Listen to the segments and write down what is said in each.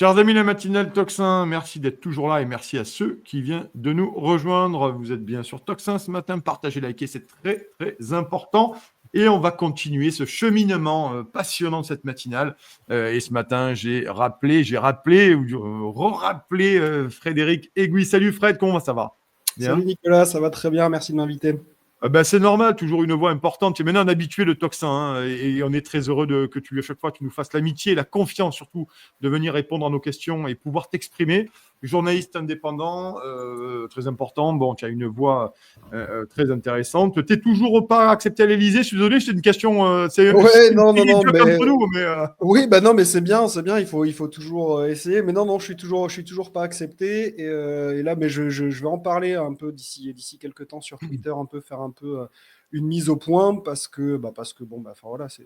Chers amis, la matinale Toxin, merci d'être toujours là et merci à ceux qui viennent de nous rejoindre. Vous êtes bien sur Toxin ce matin, partagez, likez, c'est très très important. Et on va continuer ce cheminement passionnant de cette matinale. Et ce matin, j'ai rappelé ou re-rappelé Frédéric Aiguille. Salut Fred, comment ça va? Bien. Salut Nicolas, ça va très bien, merci de m'inviter. Ben, c'est normal, toujours une voix importante. Tu es maintenant un habitué de Toxin hein, et on est très heureux que tu, à chaque fois, tu nous fasses l'amitié et la confiance surtout de venir répondre à nos questions et pouvoir t'exprimer. Journaliste indépendant, très important. Bon, tu as une voix très intéressante. Tu n'es toujours pas accepté à l'Élysée. Je suis désolé, c'est une question. C'est non, mais entre nous, mais oui, bah non, mais c'est bien. Il faut toujours essayer. Mais non, je suis toujours pas accepté. Et là, mais je vais en parler un peu d'ici quelques temps sur Twitter, un peu faire un peu une mise au point parce que bon, enfin voilà, ce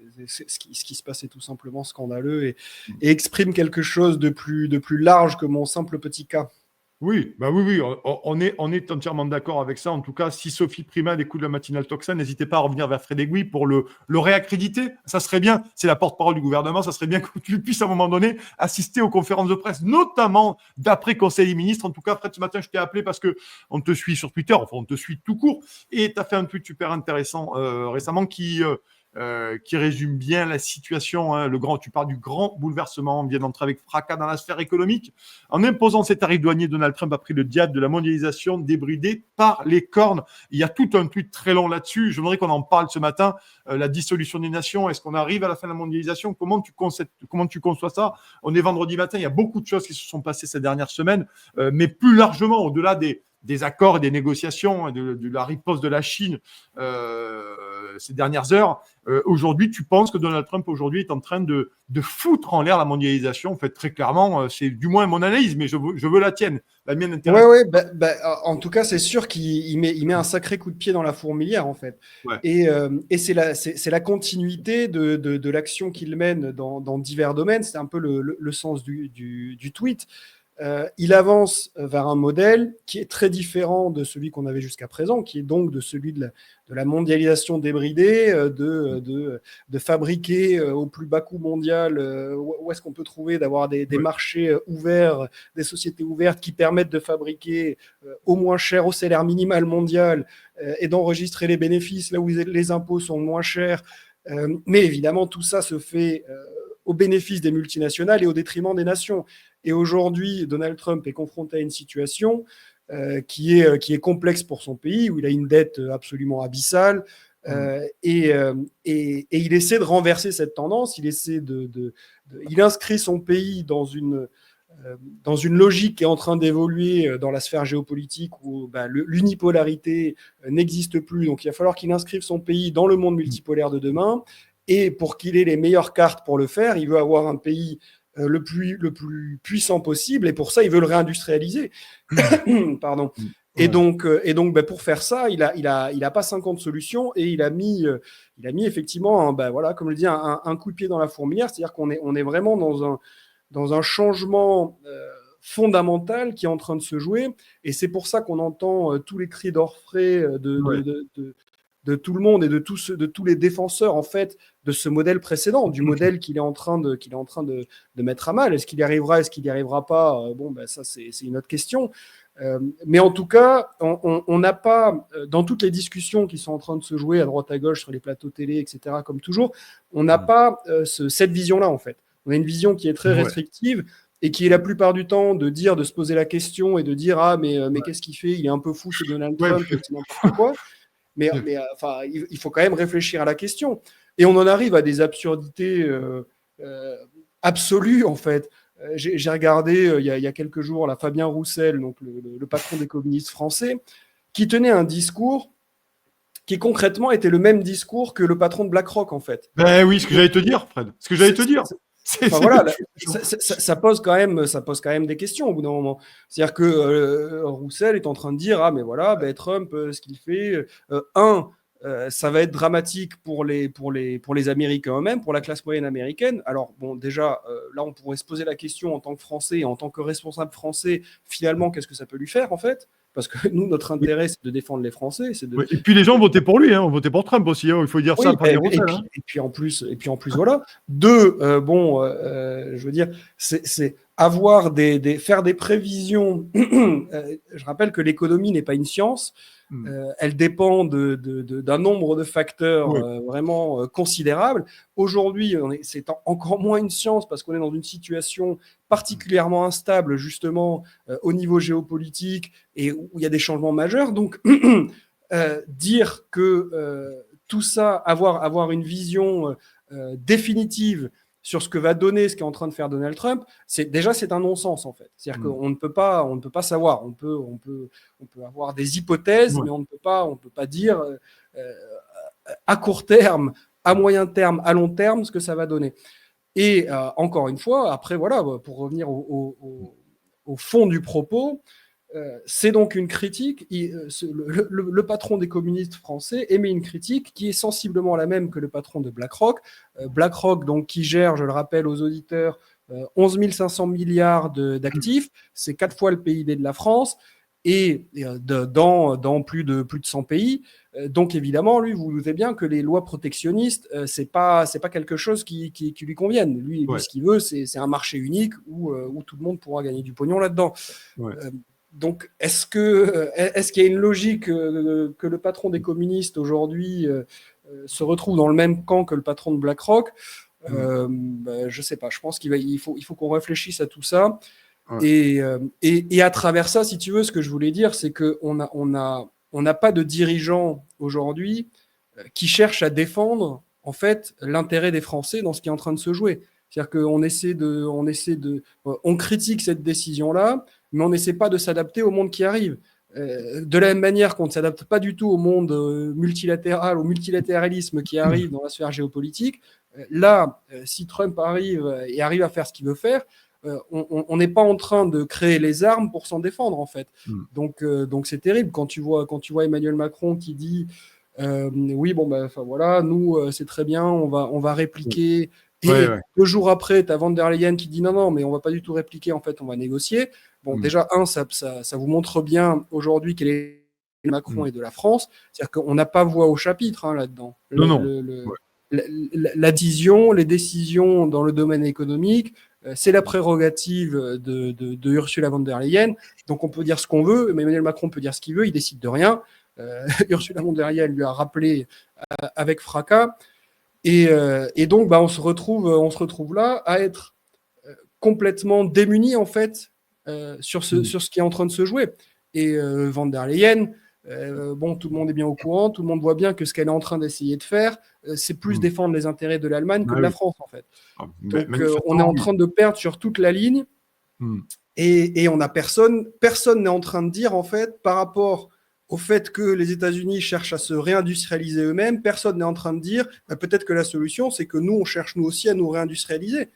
qui se passe est tout simplement scandaleux et exprime quelque chose de plus large que mon simple petit cas. oui, oui, on est entièrement d'accord avec ça. En tout cas, si Sophie Primas écoute la matinale Toxin, n'hésitez pas à revenir vers Fred Aiguille pour le réaccréditer. Ça serait bien, c'est la porte-parole du gouvernement, ça serait bien que tu puisses à un moment donné assister aux conférences de presse, notamment d'après Conseil des ministres. En tout cas, Fred, ce matin, je t'ai appelé parce qu'on te suit sur Twitter, enfin, on te suit tout court, et tu as fait un tweet super intéressant récemment qui résume bien la situation. Hein, tu parles du grand bouleversement. On vient d'entrer avec fracas dans la sphère économique. En imposant ses tarifs douaniers, Donald Trump a pris le diable de la mondialisation débridée par les cornes. Il y a tout un tweet très long là-dessus. Je voudrais qu'on en parle ce matin. La dissolution des nations, est-ce qu'on arrive à la fin de la mondialisation? Comment tu conçois ça? On est vendredi matin, il y a beaucoup de choses qui se sont passées ces dernières semaines, mais plus largement, au-delà des accords et des négociations, de la riposte de la Chine ces dernières heures. Aujourd'hui, tu penses que Donald Trump aujourd'hui est en train de foutre en l'air la mondialisation? En fait, très clairement, c'est du moins mon analyse, mais je veux la tienne. La mienne intéresse. Ouais, en tout cas, c'est sûr qu'il met un sacré coup de pied dans la fourmilière, en fait. Ouais. Et c'est la continuité de l'action qu'il mène dans divers domaines. C'est un peu le sens du tweet. Il avance vers un modèle qui est très différent de celui qu'on avait jusqu'à présent, qui est donc de celui de la mondialisation débridée, de fabriquer au plus bas coût mondial, où est-ce qu'on peut trouver, d'avoir des marchés ouverts, des sociétés ouvertes qui permettent de fabriquer au moins cher, au salaire minimal mondial, et d'enregistrer les bénéfices là où les impôts sont moins chers. Mais évidemment, tout ça se fait au bénéfice des multinationales et au détriment des nations. Et aujourd'hui, Donald Trump est confronté à une situation qui est complexe pour son pays, où il a une dette absolument abyssale, et il essaie de renverser cette tendance. Il inscrit son pays dans une logique qui est en train d'évoluer dans la sphère géopolitique où l'unipolarité n'existe plus. Donc il va falloir qu'il inscrive son pays dans le monde multipolaire de demain. Et pour qu'il ait les meilleures cartes pour le faire, il veut avoir un pays le plus puissant possible, et pour ça, il veut le réindustrialiser. Pardon. Et donc pour faire ça, il a pas 50 solutions, et il a mis effectivement, comme je le dis, un coup de pied dans la fourmilière, c'est-à-dire qu'on est vraiment dans un changement fondamental qui est en train de se jouer, et c'est pour ça qu'on entend tous les cris d'orfraie de tout le monde et de tous les défenseurs, en fait, de ce modèle précédent, du modèle qu'il est en train de mettre à mal. Est-ce qu'il y arrivera, est-ce qu'il n'y arrivera pas? Ça, c'est une autre question. Mais en tout cas, on n'a pas, dans toutes les discussions qui sont en train de se jouer à droite à gauche sur les plateaux télé, etc., comme toujours, on n'a pas cette vision-là, en fait. On a une vision qui est très restrictive et qui est la plupart du temps de se poser la question et de dire mais qu'est-ce qu'il fait? Il est un peu fou, ce Donald Trump, c'est n'importe quoi. Mais il faut quand même réfléchir à la question. Et on en arrive à des absurdités absolues, en fait. J'ai regardé il y a quelques jours Fabien Roussel, donc le patron des communistes français, qui tenait un discours qui concrètement était le même discours que le patron de BlackRock, en fait. Ben oui, ce que j'allais te dire, Fred. Ce que j'allais te dire. Ça pose quand même des questions au bout d'un moment. C'est-à-dire que Roussel est en train de dire Trump, ce qu'il fait, ça va être dramatique pour les Américains eux-mêmes, pour la classe moyenne américaine. Alors déjà là, on pourrait se poser la question en tant que Français, en tant que responsable français, finalement, qu'est-ce que ça peut lui faire, en fait? Parce que nous, notre intérêt, c'est de défendre les Français. Et puis les gens votaient pour lui, ont voté pour Trump aussi. Il faut dire ça. Et puis en plus, voilà. Je veux dire, faire des prévisions. Je rappelle que l'économie n'est pas une science. Elle dépend d'un nombre de facteurs vraiment considérables. Aujourd'hui, c'est encore moins une science parce qu'on est dans une situation particulièrement instable, justement, au niveau géopolitique et où il y a des changements majeurs. Donc, dire que tout ça, avoir une vision définitive sur ce que va donner ce qu'est en train de faire Donald Trump, c'est un non-sens en fait. C'est-à-dire qu'on ne peut pas savoir. On peut avoir des hypothèses, mais on ne peut pas dire à court terme, à moyen terme, à long terme ce que ça va donner. Et encore une fois, après voilà, pour revenir au fond du propos. C'est donc une critique. Le patron des communistes français émet une critique qui est sensiblement la même que le patron de BlackRock. BlackRock, donc, qui gère, je le rappelle aux auditeurs, 11 500 milliards d'actifs. C'est 4 fois le PIB de la France et dans plus de 100 pays. Donc évidemment, lui, vous doutez bien que les lois protectionnistes, c'est pas quelque chose qui lui convienne. Lui, ce qu'il veut, c'est un marché unique où tout le monde pourra gagner du pognon là-dedans. Donc, est-ce qu'il y a une logique que le patron des communistes aujourd'hui se retrouve dans le même camp que le patron de BlackRock? Je ne sais pas. Je pense qu'il faut qu'on réfléchisse à tout ça. Et à travers ça, si tu veux, ce que je voulais dire, c'est qu'on n'a pas de dirigeants aujourd'hui qui cherchent à défendre en fait l'intérêt des Français dans ce qui est en train de se jouer. C'est-à-dire on critique cette décision-là, mais on n'essaie pas de s'adapter au monde qui arrive. De la même manière qu'on ne s'adapte pas du tout au monde multilatéral, au multilatéralisme qui arrive dans la sphère géopolitique, là, si Trump arrive à faire ce qu'il veut faire, on n'est pas en train de créer les armes pour s'en défendre, en fait. Donc c'est terrible quand tu vois Emmanuel Macron qui dit oui, bon, voilà, nous, c'est très bien, on va répliquer. Et 2 jours après, tu as Van der Leyen qui dit non, mais on va pas du tout répliquer, en fait, on va négocier. Bon, déjà, ça vous montre bien aujourd'hui quel est Macron et de la France. C'est-à-dire qu'on n'a pas voix au chapitre là-dedans. La décision, les décisions dans le domaine économique, c'est la prérogative de Ursula von der Leyen. Donc on peut dire ce qu'on veut, mais Emmanuel Macron peut dire ce qu'il veut, il décide de rien. Ursula von der Leyen lui a rappelé avec fracas. Et donc, on se retrouve là à être complètement démunis en fait sur ce qui est en train de se jouer. Et von der Leyen, tout le monde est bien au courant, tout le monde voit bien que ce qu'elle est en train d'essayer de faire, c'est plus défendre les intérêts de l'Allemagne que de la France en fait. Donc, on est en train de perdre sur toute la ligne et on a personne n'est en train de dire en fait par rapport au fait que les États-Unis cherchent à se réindustrialiser eux-mêmes, personne n'est en train de dire peut-être que la solution, c'est que nous, on cherche nous aussi à nous réindustrialiser.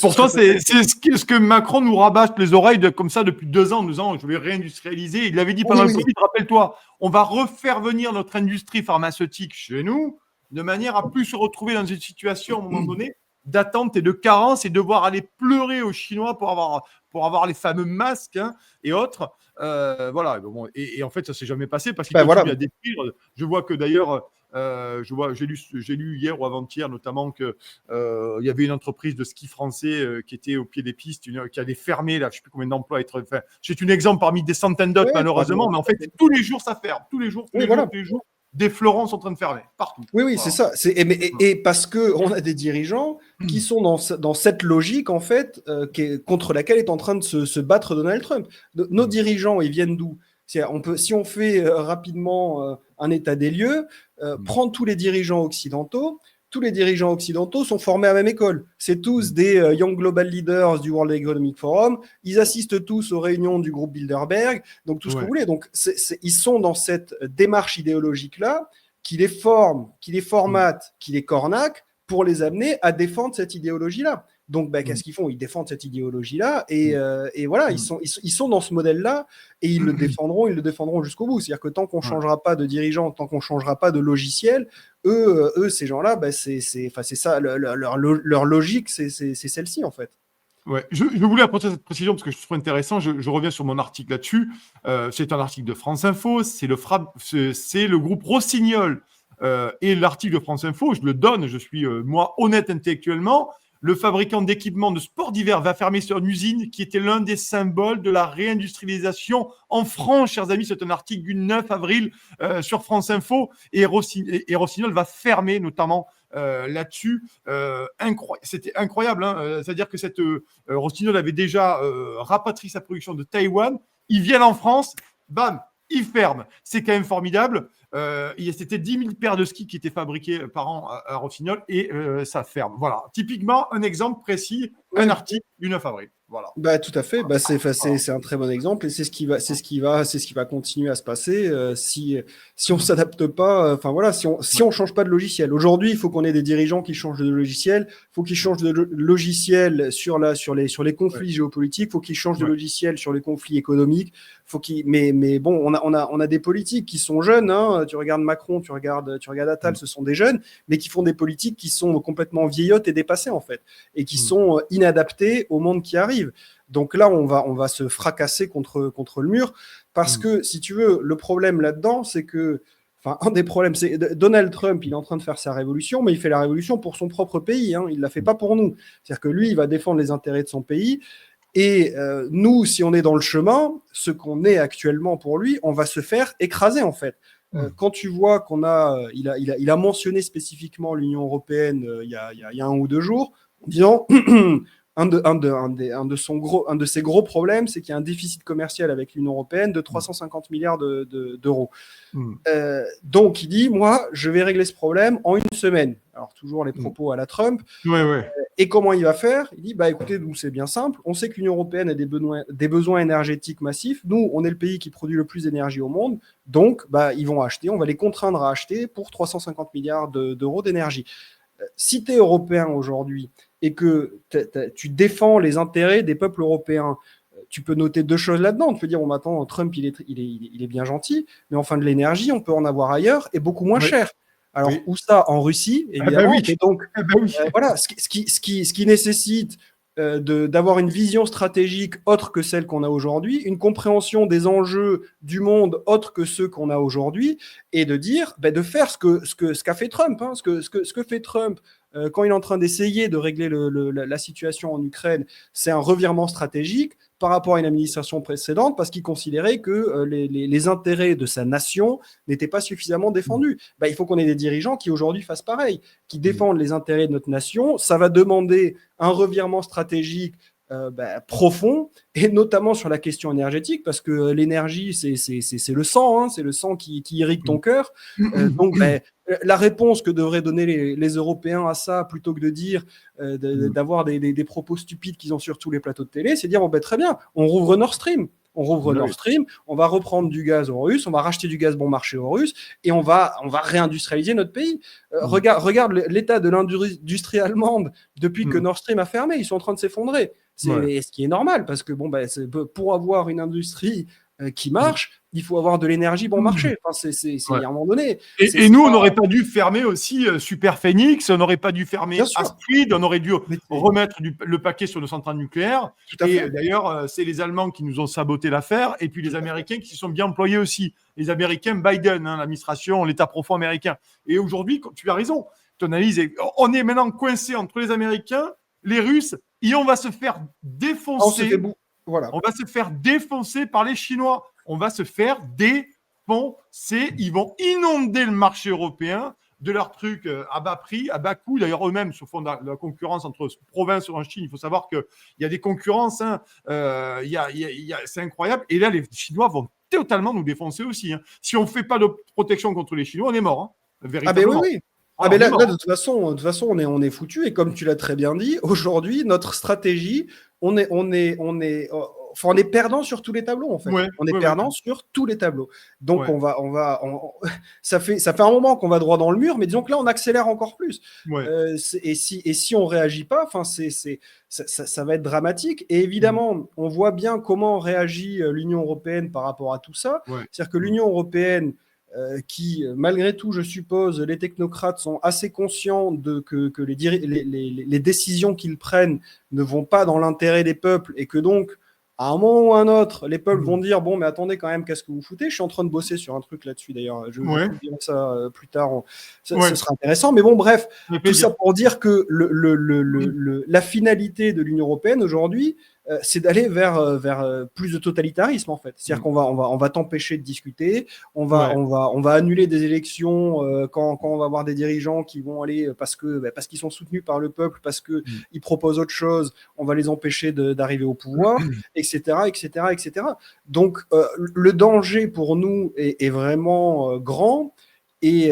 Pourtant, c'est ce que Macron nous rabâche les oreilles comme ça depuis 2 ans, en nous disant je vais réindustrialiser. Il l'avait dit pendant le Covid, rappelle-toi, on va refaire venir notre industrie pharmaceutique chez nous de manière à plus se retrouver dans une situation à un moment donné d'attente et de carence et devoir aller pleurer aux Chinois pour avoir les fameux masques et autres. Voilà. Bon, et en fait, ça ne s'est jamais passé parce qu'il continue à décrire. Je vois que d'ailleurs, j'ai lu hier ou avant-hier notamment qu'il y avait une entreprise de ski français qui était au pied des pistes, qui allait fermer, là, je ne sais plus combien d'emplois. C'est un exemple parmi des centaines d'autres, malheureusement, mais en fait, tous les jours, ça ferme. Tous les jours. Des fleurons sont en train de fermer partout. Oui, c'est ça. Et parce qu'on a des dirigeants qui sont dans cette logique, en fait, contre laquelle est en train de se battre Donald Trump. Nos dirigeants, ils viennent d'où ? Si on fait rapidement un état des lieux, prendre tous les dirigeants occidentaux sont formés à la même école. C'est tous des Young Global Leaders du World Economic Forum. Ils assistent tous aux réunions du groupe Bilderberg. Donc, tout ce que vous voulez. Donc, ils sont dans cette démarche idéologique-là qui les forme, qui les formate, qui les cornaque pour les amener à défendre cette idéologie-là. Donc, qu'est-ce qu'ils font ? Ils défendent cette idéologie-là et voilà, ils sont dans ce modèle-là et ils le défendront jusqu'au bout. C'est-à-dire que tant qu'on ne changera pas de dirigeant, tant qu'on ne changera pas de logiciel, eux ces gens-là, c'est ça, leur logique, c'est celle-ci en fait. Ouais, je voulais apporter cette précision parce que je trouve intéressant. Je reviens sur mon article là-dessus. C'est un article de France Info. C'est le groupe Rossignol et l'article de France Info. Je le donne. Je suis moi honnête intellectuellement. le fabricant d'équipements de sport d'hiver va fermer son usine qui était l'un des symboles de la réindustrialisation en France, chers amis. C'est un article du 9 avril sur France Info. Et Rossignol va fermer notamment là-dessus. C'était incroyable. Hein. C'est-à-dire que Rossignol avait déjà rapatrié sa production de Taïwan. Ils viennent en France, bam, ils ferment. C'est quand même formidable. C'était 10 000 paires de skis qui étaient fabriquées par an à Rossignol et ça ferme. Voilà. Typiquement, un exemple précis, un article du 9 avril. Voilà. Bah, tout à fait. Bah, c'est un très bon exemple et c'est ce qui va continuer à se passer si on s'adapte pas. Enfin voilà, si on change pas de logiciel. Aujourd'hui, il faut qu'on ait des dirigeants qui changent de logiciel. Il faut qu'ils changent de logiciel sur les conflits géopolitiques. Il faut qu'ils changent de logiciel sur les conflits économiques. Mais bon, on a des politiques qui sont jeunes. Hein. Tu regardes Macron, tu regardes Attal, ce sont des jeunes, mais qui font des politiques qui sont complètement vieillottes et dépassées en fait, et qui sont inadaptées au monde qui arrive. Donc là, on va se fracasser contre le mur parce que, si tu veux, le problème là-dedans, c'est que, enfin, un des problèmes, c'est Donald Trump, il est en train de faire sa révolution, mais il fait la révolution pour son propre pays. Hein, il la fait pas pour nous. C'est-à-dire que lui, il va défendre les intérêts de son pays. Et nous, si on est dans le chemin, ce qu'on est actuellement pour lui, on va se faire écraser en fait. Quand tu vois il a mentionné spécifiquement l'Union européenne il y a 1 ou 2 jours, en disant un de ses gros problèmes, c'est qu'il y a un déficit commercial avec l'Union européenne de 350 milliards d'euros. Donc il dit, moi, je vais régler ce problème en 1 semaine. Alors toujours les propos à la Trump. Et comment il va faire? Il dit, bah écoutez, nous c'est bien simple. On sait que l'Union européenne a des besoins énergétiques massifs. Nous, on est le pays qui produit le plus d'énergie au monde. Donc, bah ils vont acheter. On va les contraindre à acheter pour 350 milliards d'euros d'énergie. Si tu es européen aujourd'hui et que tu défends les intérêts des peuples européens, tu peux noter 2 choses là-dedans. Tu peux dire, bon, attends, Trump, il est bien gentil, mais enfin, de l'énergie, on peut en avoir ailleurs et beaucoup moins cher. Alors, où ça? En Russie, évidemment. Et donc, voilà, ce qui nécessite d'avoir une vision stratégique autre que celle qu'on a aujourd'hui, une compréhension des enjeux du monde autre que ceux qu'on a aujourd'hui, et de dire, de faire ce qu'a fait Trump. Hein, ce que fait Trump quand il est en train d'essayer de régler la situation en Ukraine, c'est un revirement stratégique par rapport à une administration précédente, parce qu'il considérait que les intérêts de sa nation n'étaient pas suffisamment défendus. Il faut qu'on ait des dirigeants qui aujourd'hui fassent pareil, qui défendent les intérêts de notre nation. Ça va demander un revirement stratégique profond, et notamment sur la question énergétique, parce que l'énergie, c'est le sang, hein, c'est le sang qui irrigue ton cœur. Donc, la réponse que devraient donner les Européens à ça, plutôt que de dire d'avoir des propos stupides qu'ils ont sur tous les plateaux de télé, c'est dire, très bien, on rouvre Nord Stream. Nord Stream, on va reprendre du gaz aux Russes, on va racheter du gaz bon marché aux Russes, et on va réindustrialiser notre pays. Regarde l'état de l'industrie allemande depuis que Nord Stream a fermé, ils sont en train de s'effondrer. Ce qui est normal, parce que pour avoir une industrie qui marche, il faut avoir de l'énergie bon marché. Enfin, c'est à un moment donné. Et nous, on n'aurait pas dû fermer aussi Super Phoenix, on n'aurait pas dû fermer Astrid, on aurait dû remettre le paquet sur nos centrales nucléaires. Et d'ailleurs, c'est les Allemands qui nous ont saboté l'affaire, et puis les Américains qui se sont bien employés aussi. Les Américains, Biden, l'administration, l'État profond américain. Et aujourd'hui, tu as raison, ton analyse on est maintenant coincé entre les Américains, les Russes, et on va se faire défoncer. On va se faire défoncer par les Chinois. On va se faire défoncer. Ils vont inonder le marché européen de leurs trucs à bas prix, à bas coût. D'ailleurs, eux-mêmes se font de la concurrence entre provinces en Chine. Il faut savoir qu'il y a des concurrences. Hein. C'est incroyable. Et là, les Chinois vont totalement nous défoncer aussi. Hein. Si on ne fait pas de protection contre les Chinois, on est mort. Hein, véritablement. Oui. Mais là, de toute façon, on est foutu. Et comme tu l'as très bien dit, aujourd'hui, notre stratégie, on est perdant sur tous les tableaux, en fait. On est perdant sur tous les tableaux. Donc, ça fait un moment qu'on va droit dans le mur, mais disons que là, on accélère encore plus. Et si on réagit pas, ça va être dramatique. Et évidemment, on voit bien comment réagit l'Union européenne par rapport à tout ça. C'est-à-dire que l'Union européenne, qui, malgré tout, je suppose, les technocrates sont assez conscients que les décisions qu'ils prennent ne vont pas dans l'intérêt des peuples, et que donc, À un moment ou à un autre, les peuples vont dire bon, mais attendez quand même, qu'est-ce que vous foutez? Je suis en train de bosser sur un truc là-dessus d'ailleurs. Je Ouais, publierai ça plus tard. Ce ouais, sera intéressant. Mais bon, bref, ça fait tout ça plaisir. pour dire que la finalité de l'Union européenne aujourd'hui, c'est d'aller vers plus de totalitarisme en fait. C'est-à-dire on va t'empêcher de discuter, Ouais, on va annuler des élections quand on va avoir des dirigeants qui vont aller parce qu'ils sont soutenus par le peuple, parce qu'ils proposent autre chose, on va les empêcher d'arriver au pouvoir, etc., etc., etc. Donc, le danger pour nous est vraiment grand. Et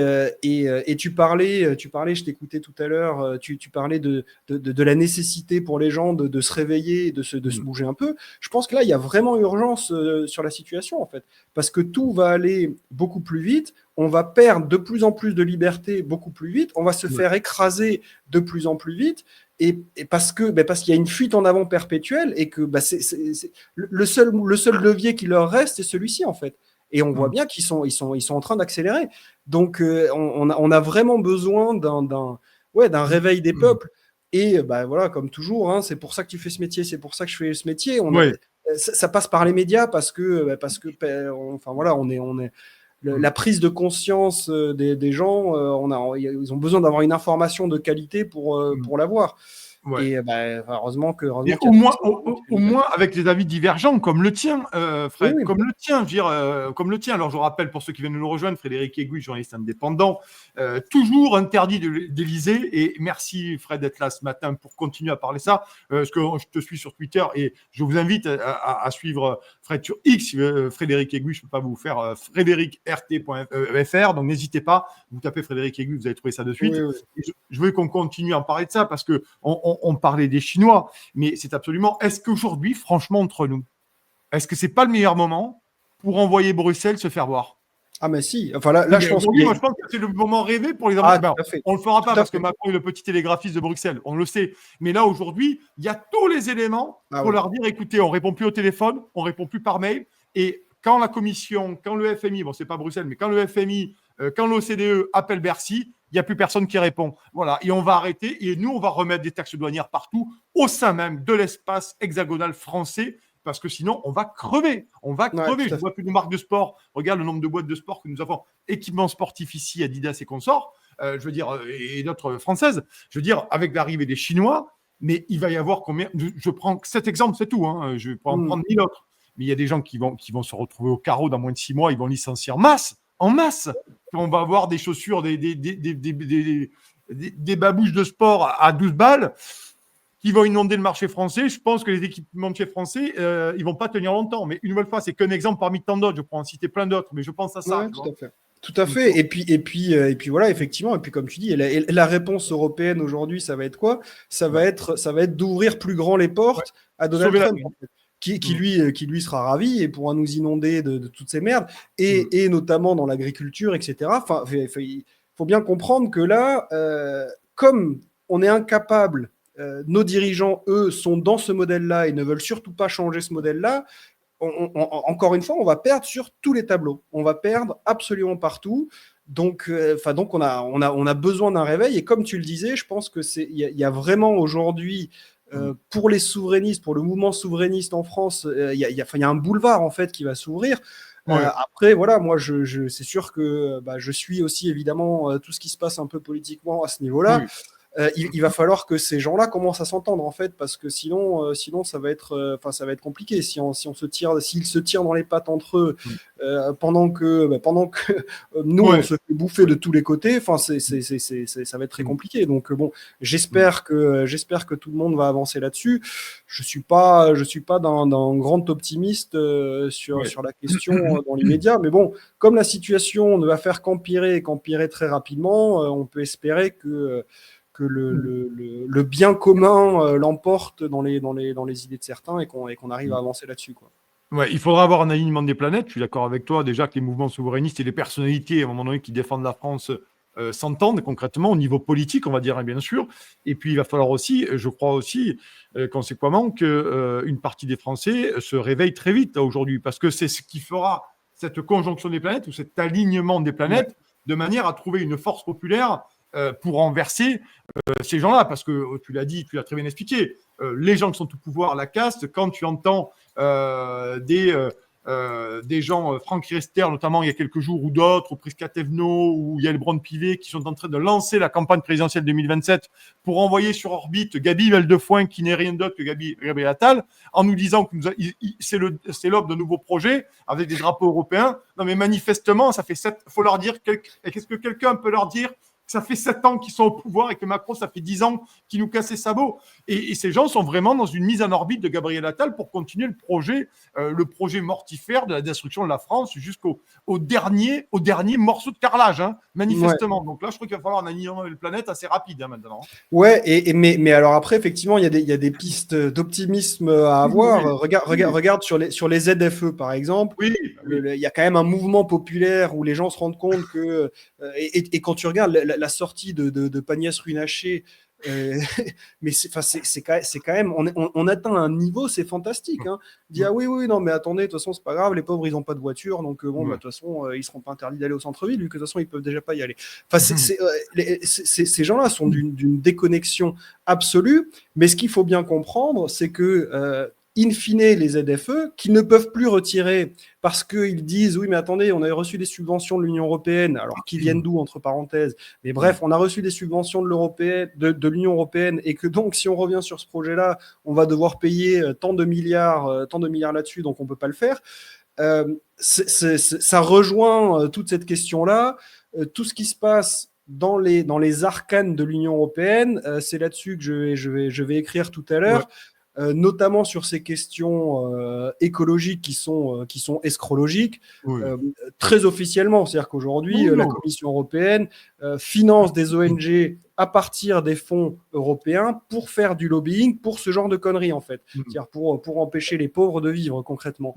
tu parlais, je t'écoutais tout à l'heure, tu parlais de la nécessité pour les gens de se réveiller, de se bouger un peu. Je pense que là, il y a vraiment urgence sur la situation, en fait, parce que tout va aller beaucoup plus vite, on va perdre de plus en plus de liberté beaucoup plus vite, on va se faire écraser de plus en plus vite, et parce qu'il y a une fuite en avant perpétuelle, et que le seul levier qui leur reste, c'est celui-ci, en fait. Et on voit bien qu'ils sont en train d'accélérer. Donc, on a vraiment besoin d'un réveil des peuples. Et voilà, comme toujours, hein, c'est pour ça que tu fais ce métier, c'est pour ça que je fais ce métier. ouais. Ça passe par les médias parce que enfin voilà, on est la prise de conscience des gens, ils ont besoin d'avoir une information de qualité pour l'avoir. Ouais. Et heureusement Et qu'il y a toutes ces gens qui au les libèrent. moins avec des avis divergents, comme le tien, Oui, Fred, oui. comme le tien, je veux dire, comme le tien. Alors, je rappelle pour ceux qui viennent de nous rejoindre, Frédéric Aiguille, journaliste indépendant, toujours interdit d'Élysée. Et merci, Fred, d'être là ce matin pour continuer à parler ça. Parce que je te suis sur Twitter et je vous invite à suivre Fred sur X. Frédéric Aiguille, je ne peux pas vous faire frédéricrt.fr. Donc, n'hésitez pas. Vous tapez Frédéric Aiguille, vous allez trouver ça de suite. Oui, oui. Et je veux qu'on continue à en parler de ça parce qu'on parlait des Chinois, mais c'est absolument. Est-ce qu'aujourd'hui, franchement, entre nous, est-ce que c'est pas le meilleur moment pour envoyer Bruxelles se faire voir? Ah, mais si. Enfin, là je pense qu'il Aujourd'hui, y a... moi, je pense que c'est le moment rêvé pour les Ah, envoyer. Ben, tout à fait. on le fera pas Tout à parce que fait. Macron est le petit télégraphiste de Bruxelles, on le sait. Mais là, aujourd'hui, il y a tous les éléments Ah pour oui. leur dire écoutez, on répond plus au téléphone, on répond plus par mail. Et quand la Commission, quand le FMI, bon, c'est pas Bruxelles, mais quand le FMI, quand l'OCDE appelle Bercy, il n'y a plus personne qui répond. Voilà. Et on va arrêter. Et nous, on va remettre des taxes douanières partout, au sein même de l'espace hexagonal français, parce que sinon, on va crever. On va Ouais, crever. tout Je à fait. vois plus de marques de sport. Regarde le nombre de boîtes de sport que nous avons. Équipements sportifs ici, Adidas et consorts, je veux dire, et d'autres françaises. Je veux dire, avec l'arrivée des Chinois, mais il va y avoir combien? Je prends cet exemple, c'est tout. Hein. Je vais pas en prendre 1000 autres. Mais il y a des gens qui vont se retrouver au carreau dans moins de 6 mois. Ils vont licencier en masse. En masse. On va avoir des chaussures, des babouches de sport à 12 balles qui vont inonder le marché français. Je pense que les équipementiers français, ils vont pas tenir longtemps. Mais une nouvelle fois, c'est qu'un exemple parmi tant d'autres. Je pourrais en citer plein d'autres, mais je pense à ça. Ouais, Tu tout vois. à fait. Tout à fait. Et puis voilà, effectivement. Et puis comme tu dis, la réponse européenne aujourd'hui, ça va être quoi? Ça va être d'ouvrir plus grand les Ouais. portes à Donald Sauver la Trump, vie. en fait, qui lui sera ravi et pourra nous inonder de toutes ces merdes, et notamment dans l'agriculture, etc. Enfin, il faut bien comprendre que là, comme on est incapable, nos dirigeants, eux, sont dans ce modèle-là et ne veulent surtout pas changer ce modèle-là. Encore une fois, on va perdre sur tous les tableaux. On va perdre absolument partout. Donc, on a besoin d'un réveil. Et comme tu le disais, je pense que il y a vraiment aujourd'hui, pour les souverainistes, pour le mouvement souverainiste en France, il y a un boulevard en fait qui va s'ouvrir. Ouais. Après, voilà, moi, c'est sûr que je suis aussi évidemment tout ce qui se passe un peu politiquement à ce niveau-là. Oui. Il va falloir que ces gens-là commencent à s'entendre en fait, parce que sinon ça va être compliqué s'ils se tirent dans les pattes entre eux pendant que nous on Ouais. se fait bouffer de tous les côtés. Enfin, ça va être très compliqué. Donc bon, j'espère que tout le monde va avancer là-dessus. Je suis pas d'un grand optimiste sur la question dans l'immédiat, mais bon, comme la situation ne va faire qu'empirer et qu'empirer très rapidement, on peut espérer que le bien commun l'emporte dans les idées de certains, et qu'on arrive à avancer là-dessus, quoi. Ouais, il faudra avoir un alignement des planètes. Je suis d'accord avec toi. Déjà que les mouvements souverainistes et les personnalités, à un moment donné, qui défendent la France s'entendent concrètement au niveau politique, on va dire, hein, bien sûr. Et puis, il va falloir aussi, je crois aussi, conséquemment, qu'une partie des Français se réveille très vite là, aujourd'hui, parce que c'est ce qui fera cette conjonction des planètes ou cet alignement des planètes Ouais. de manière à trouver une force populaire pour renverser ces gens-là. Parce que tu l'as dit, tu l'as très bien expliqué, les gens qui sont au pouvoir, la caste, quand tu entends des gens, Franck Riester notamment il y a quelques jours, ou d'autres, ou Prisca Thévenot, ou Yael Braun-Pivet, qui sont en train de lancer la campagne présidentielle 2027 pour envoyer sur orbite Gaby Valdefoin, qui n'est rien d'autre que Gabriel Attal, en nous disant que c'est l'aube de nouveaux projets avec des drapeaux européens. Non mais manifestement, ça fait faut leur dire, qu'est-ce que quelqu'un peut leur dire? Ça fait 7 ans qu'ils sont au pouvoir et que Macron, ça fait 10 ans qu'il nous casse les sabots. Et ces gens sont vraiment dans une mise en orbite de Gabriel Attal pour continuer le projet mortifère de la destruction de la France jusqu'au dernier morceau de carrelage, hein, manifestement. Ouais. Donc là, je crois qu'il va falloir un alignement de la planète assez rapide, hein, maintenant. Ouais, mais alors après, effectivement, il y a des pistes d'optimisme à avoir. Oui. Regarde sur les ZFE, par exemple. Oui. Il y a quand même un mouvement populaire où les gens se rendent compte que... et quand tu regardes la sortie de Pagnès Runacher, mais c'est quand même... On atteint un niveau, c'est fantastique. Hein. Dit, ah oui, non, mais attendez, de toute façon, c'est pas grave, les pauvres, ils n'ont pas de voiture, donc bon, de toute façon, ils seront pas interdits d'aller au centre-ville, vu que de toute façon, ils peuvent déjà pas y aller. Enfin, ces gens-là sont d'une déconnexion absolue, mais ce qu'il faut bien comprendre, c'est que... in fine, les ZFE, qui ne peuvent plus retirer parce qu'ils disent, oui, mais attendez, on a reçu des subventions de l'Union européenne, alors qui viennent d'où, entre parenthèses, mais bref, on a reçu des subventions de l'Union européenne, et que donc, si on revient sur ce projet-là, on va devoir payer tant de milliards là-dessus, donc on ne peut pas le faire. Ça rejoint toute cette question-là, tout ce qui se passe dans les arcanes de l'Union européenne, c'est là-dessus que je vais écrire tout à l'heure. Ouais. Notamment sur ces questions écologiques qui sont escrologiques, oui. Très officiellement. C'est-à-dire qu'aujourd'hui, la Commission européenne finance des ONG à partir des fonds européens pour faire du lobbying pour ce genre de conneries, en fait. C'est-à-dire pour empêcher les pauvres de vivre, concrètement.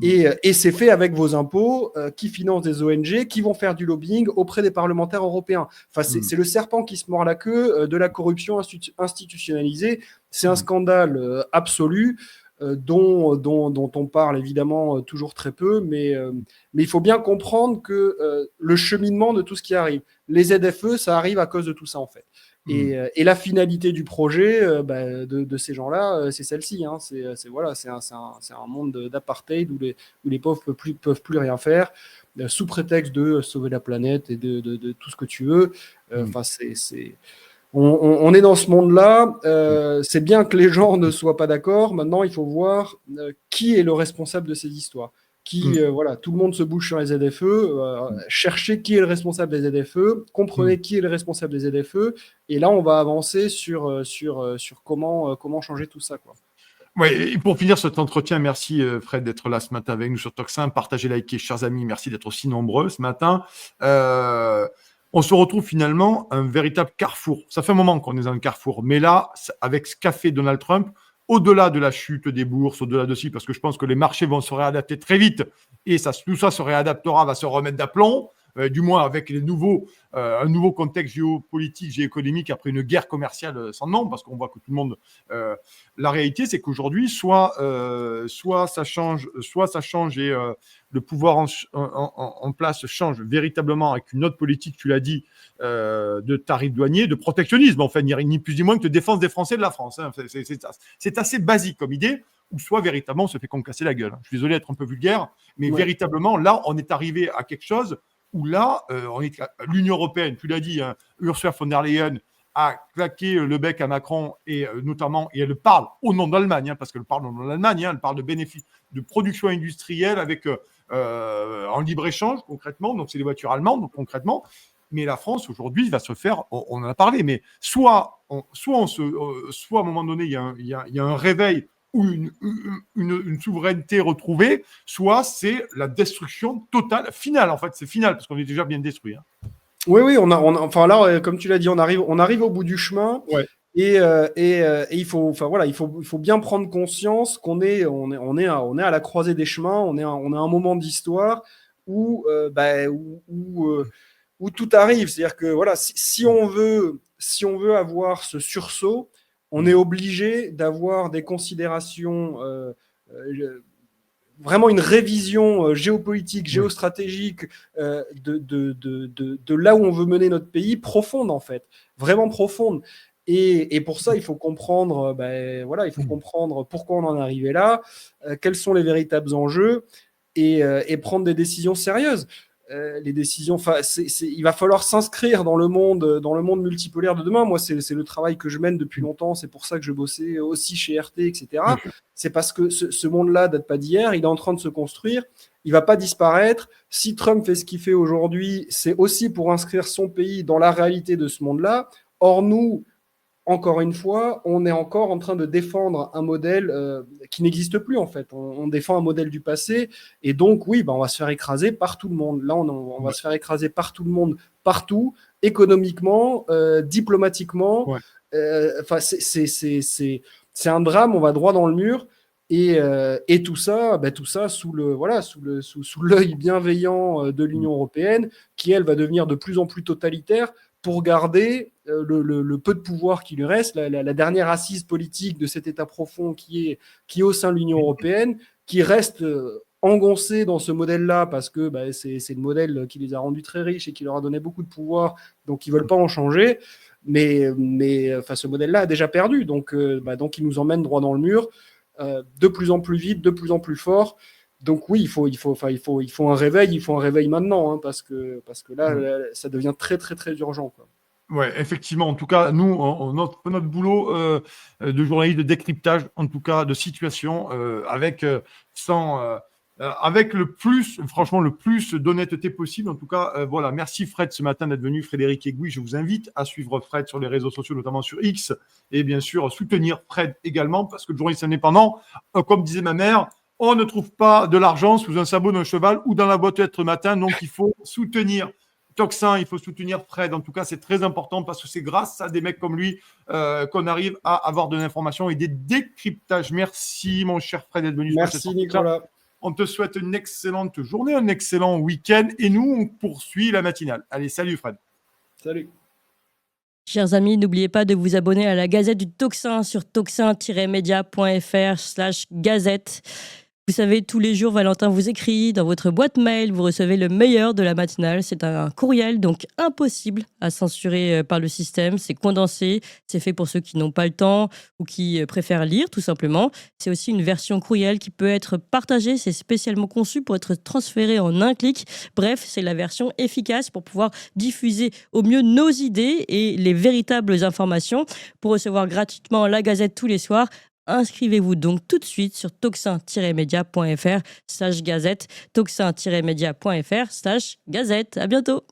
Et c'est fait avec vos impôts qui financent des ONG qui vont faire du lobbying auprès des parlementaires européens. Enfin, c'est le serpent qui se mord la queue de la corruption institutionnalisée. C'est un scandale absolu dont on parle évidemment toujours très peu, mais il faut bien comprendre que le cheminement de tout ce qui arrive, les ZFE, ça arrive à cause de tout ça, en fait. Et la finalité du projet de ces gens-là, c'est celle-ci. Hein. C'est un monde d'apartheid où les pauvres peuvent plus rien faire, sous prétexte de sauver la planète et de tout ce que tu veux. On est dans ce monde-là. C'est bien que les gens ne soient pas d'accord. Maintenant, il faut voir qui est le responsable de ces histoires. Tout le monde se bouge sur les ZFE, cherchez qui est le responsable des ZFE, comprenez qui est le responsable des ZFE, et là on va avancer sur comment changer tout ça, quoi. Oui, et pour finir cet entretien, merci Fred d'être là ce matin avec nous sur Toxin, partagez, likez, chers amis, merci d'être aussi nombreux ce matin. On se retrouve finalement un véritable carrefour. Ça fait un moment qu'on est dans un carrefour, mais là, avec ce qu'a fait Donald Trump, au-delà de la chute des bourses, au-delà de ci, parce que je pense que les marchés vont se réadapter très vite et tout ça se réadaptera, va se remettre d'aplomb, du moins avec un nouveau contexte géopolitique, géoéconomique après une guerre commerciale sans nom, parce qu'on voit que tout le monde... la réalité, c'est qu'aujourd'hui, soit ça change et le pouvoir en place change véritablement avec une autre politique, tu l'as dit, de tarifs douaniers, de protectionnisme, en fait, ni plus ni moins que de défense des Français de la France. Hein. C'est assez basique comme idée, ou soit véritablement on se fait concasser la gueule. Je suis désolé d'être un peu vulgaire, mais véritablement, là, on est arrivé à quelque chose où là, l'Union européenne, tu l'as dit, hein, Ursula von der Leyen a claqué le bec à Macron et notamment, et elle parle au nom de l'Allemagne, hein, parce qu'elle parle au nom de l'Allemagne, hein, elle parle de bénéfices de production industrielle avec en libre-échange concrètement, donc c'est les voitures allemandes, donc concrètement. Mais la France aujourd'hui va se faire, on en a parlé, mais soit à un moment donné, il y a un réveil ou une souveraineté retrouvée, soit c'est la destruction totale, finale en fait, c'est final parce qu'on est déjà bien détruit. Hein. Oui, enfin là, comme tu l'as dit, on arrive au bout du chemin. Ouais. Et il faut bien prendre conscience qu'on est à la croisée des chemins, on est à un moment d'histoire où tout arrive. C'est-à-dire que voilà, si on veut avoir ce sursaut, on est obligé d'avoir des considérations, vraiment une révision géopolitique, géostratégique de là où on veut mener notre pays, profonde en fait, vraiment profonde. Et pour ça, il faut comprendre, il faut comprendre pourquoi on en est arrivé là, quels sont les véritables enjeux, et prendre des décisions sérieuses. Les décisions, il va falloir s'inscrire dans le monde multipolaire de demain. Moi, c'est le travail que je mène depuis longtemps. C'est pour ça que je bossais aussi chez RT, etc. C'est parce que ce monde-là date pas d'hier. Il est en train de se construire. Il va pas disparaître. Si Trump fait ce qu'il fait aujourd'hui, c'est aussi pour inscrire son pays dans la réalité de ce monde-là. Or, nous, encore une fois, on est encore en train de défendre un modèle qui n'existe plus, en fait. On défend un modèle du passé, et donc, oui, on va se faire écraser par tout le monde. Là, on va se faire écraser par tout le monde, partout, économiquement, diplomatiquement. Ouais. C'est un drame, on va droit dans le mur. Et tout ça sous l'œil bienveillant de l'Union européenne, qui, elle, va devenir de plus en plus totalitaire pour garder le peu de pouvoir qui lui reste, la dernière assise politique de cet État profond qui est au sein de l'Union européenne, qui reste engoncé dans ce modèle-là parce que c'est le modèle qui les a rendus très riches et qui leur a donné beaucoup de pouvoir, donc ils ne veulent pas en changer. Mais ce modèle-là a déjà perdu, donc il nous emmène droit dans le mur, de plus en plus vite, de plus en plus fort. Donc oui, il faut un réveil maintenant, hein, parce que là, ça devient très très très urgent, quoi. Ouais, effectivement. En tout cas, nous, notre boulot de journaliste de décryptage, en tout cas de situation, avec le plus, franchement, le plus d'honnêteté possible. En tout cas, voilà. Merci Fred ce matin d'être venu, Frédéric Egouy. Je vous invite à suivre Fred sur les réseaux sociaux, notamment sur X, et bien sûr soutenir Fred également, parce que le journaliste indépendant, comme disait ma mère, on ne trouve pas de l'argent sous un sabot d'un cheval ou dans la boîte aux lettres le matin, donc il faut soutenir Tocsin, il faut soutenir Fred. En tout cas, c'est très important parce que c'est grâce à des mecs comme lui qu'on arrive à avoir de l'information et des décryptages. Merci, mon cher Fred, d'être venu. Merci, Nicolas. On te souhaite une excellente journée, un excellent week-end. Et nous, on poursuit la matinale. Allez, salut, Fred. Salut. Chers amis, n'oubliez pas de vous abonner à la Gazette du Tocsin sur tocsin-media.fr/gazette. Vous savez, tous les jours, Valentin vous écrit dans votre boîte mail, vous recevez le meilleur de la matinale. C'est un courriel, donc impossible à censurer par le système. C'est condensé, c'est fait pour ceux qui n'ont pas le temps ou qui préfèrent lire, tout simplement. C'est aussi une version courriel qui peut être partagée. C'est spécialement conçu pour être transféré en un clic. Bref, c'est la version efficace pour pouvoir diffuser au mieux nos idées et les véritables informations. Pour recevoir gratuitement la Gazette tous les soirs, inscrivez-vous donc tout de suite sur tocsin-media.fr/gazette, tocsin-media.fr/gazette. À bientôt.